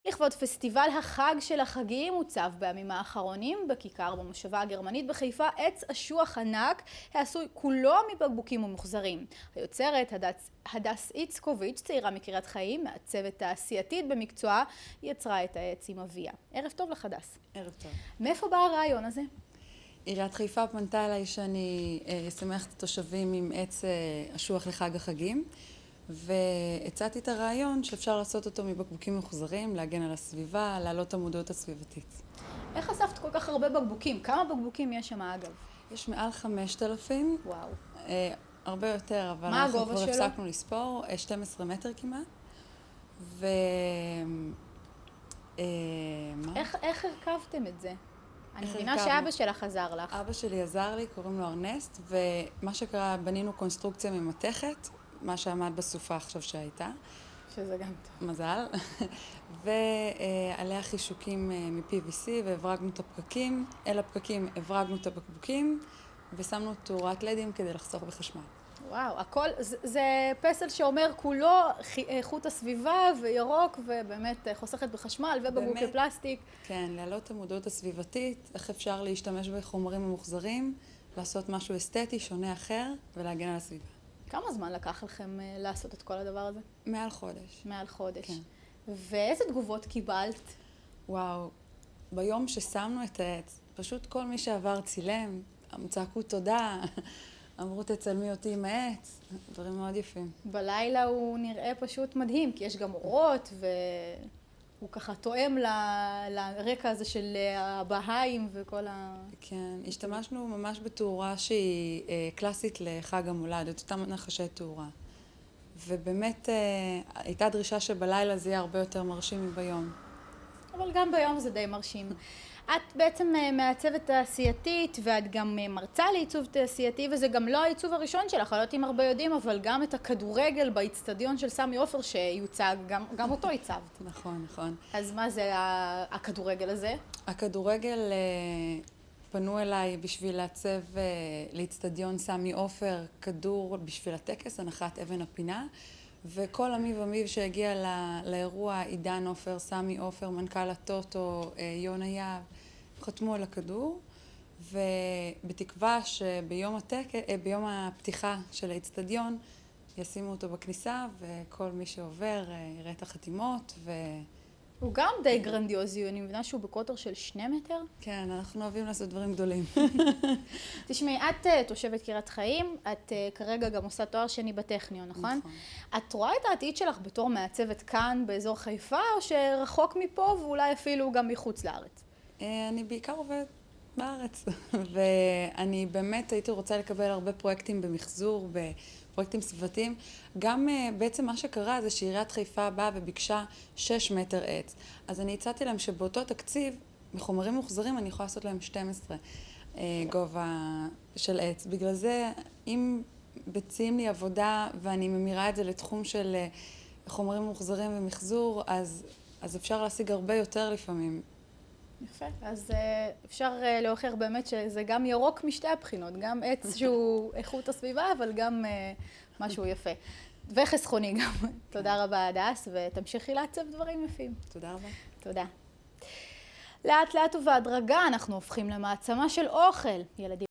לכבוד פסטיבל החג של החגים הוצב בימים האחרונים בכיכר במושבה הגרמנית בחיפה עץ אשוח ענק העשוי כולו מבקבוקים ומוחזרים. היוצרת הדס איצקוביץ', צעירה מקריית חיים, מעצבת תעשייתית במקצועה, יצרה את העץ עם אביה. ערב טוב לך, הדס. ערב טוב. מאיפה בא הרעיון הזה? עיריית חיפה פנתה אליי שאני אשמח את התושבים עם עץ אשוח לחג החגים, והצעתי את הרעיון שאפשר לעשות אותו מבקבוקים מחוזרים, להגן על הסביבה, להעלות את המודעות הסביבתית. איך אספת כל כך הרבה בקבוקים? כמה בקבוקים יש שם אגב? יש מעל 5,000. וואו. הרבה יותר, אבל מה אנחנו הגובה כבר שלו? הפסקנו לספור, 12 מטר כמעט. איך הרכבתם את זה? אני איך מבינה הרכבנו? שאבא שלך עזר לך. אבא שלי עזר לי, קוראים לו ארנסט, ומה שקרה, בנינו קונסטרוקציה ממתכת, מה שעמד בסופה עכשיו שהייתה. שזה גם טוב. מזל. ועליה חישוקים מ-PVC, והברגנו את הפקקים. אל הפקקים הברגנו את הבקבוקים, ושמנו תאורת לדים כדי לחסוך בחשמל. וואו, הכל, זה פסל שאומר כולו איכות הסביבה וירוק ובאמת חוסכת בחשמל ובבקבוקי פלסטיק. כן, להעלות את המודעות הסביבתית, איך אפשר להשתמש בחומרים ממוחזרים, לעשות משהו אסתטי, שונה אחר, ולהגן על הסביבה. כמה זמן לקח לכם לעשות את כל הדבר הזה? מעל חודש. מעל חודש. כן. ואיזה תגובות קיבלת? וואו, ביום ששמנו את העץ, פשוט כל מי שעבר צילם, צעקו תודה, אמרו תצלמי אותי עם העץ, דברים מאוד יפים. בלילה הוא נראה פשוט מדהים, כי יש גם אורות והוא ככה תואם לרקע הזה של הבהאים וכל ה... כן, השתמשנו ממש בתאורה שהיא קלאסית לחג המולד, את אותם נחשי תאורה. ובאמת הייתה דרישה שבלילה זה יהיה הרבה יותר מרשים מביום. אבל גם ביום זה די מרשים. את בעצם מעצבת תעשייתית ואת גם מרצה לעיצוב תעשייתי, וזה גם לא העיצוב הראשון שלך, אני לא יודעת אם הרבה יודעים, אבל גם את הכדורגל באצטדיון של סמי עופר שיוצג, גם אותו עיצבת. נכון, נכון. אז מה זה הכדורגל הזה? הכדורגל פנו אליי בשביל לעצב לאצטדיון סמי עופר כדור בשביל הטקס, הנחת אבן הפינה, וכל עמי ומיב שהגיע לאירוע, עידן עופר, סמי עופר, מנכ"ל הטוטו, יונה יהב, חתמו על הכדור, ובתקווה שביום הפתיחה של האצטדיון ישימו אותו בכניסה, וכל מי שעובר יראה את החתימות. הוא גם די גרנדיוזי, אני מבינה שהוא בקוטר של 2 מטר. כן, אנחנו אוהבים לעשות דברים גדולים. תשמעי, את תושבת קריית חיים, את כרגע גם עושה תואר שני בטכניון, נכון? נכון. את רואה את העתיד שלך בתור מעצבת כאן באזור חיפה, או שרחוק מפה ואולי אפילו גם מחוץ לארץ? אני בעיקר עובדת בארץ, ואני באמת הייתי רוצה לקבל הרבה פרויקטים במחזור, בפרויקטים סביבתיים. גם בעצם מה שקרה זה שעיריית חיפה באה וביקשה 6 מטר עץ. אז אני הצעתי להם שבאותו תקציב, מחומרים מוחזרים, אני יכולה לעשות להם 12 גובה של עץ. בגלל זה, אם מציעים לי עבודה ואני ממירה את זה לתחום של חומרים מוחזרים ומחזור, אז אפשר להשיג הרבה יותר לפעמים. יפה, אז אפשר להוכיח באמת שזה גם ירוק משתי הבחינות, גם עץ שהוא איכות הסביבה, אבל גם משהו יפה. וחסכוני גם. תודה רבה, הדס, ותמשיכי לעצב דברים יפים. תודה רבה. תודה. לאט לאט ובהדרגה אנחנו הופכים למעצמה של אוכל. ילדים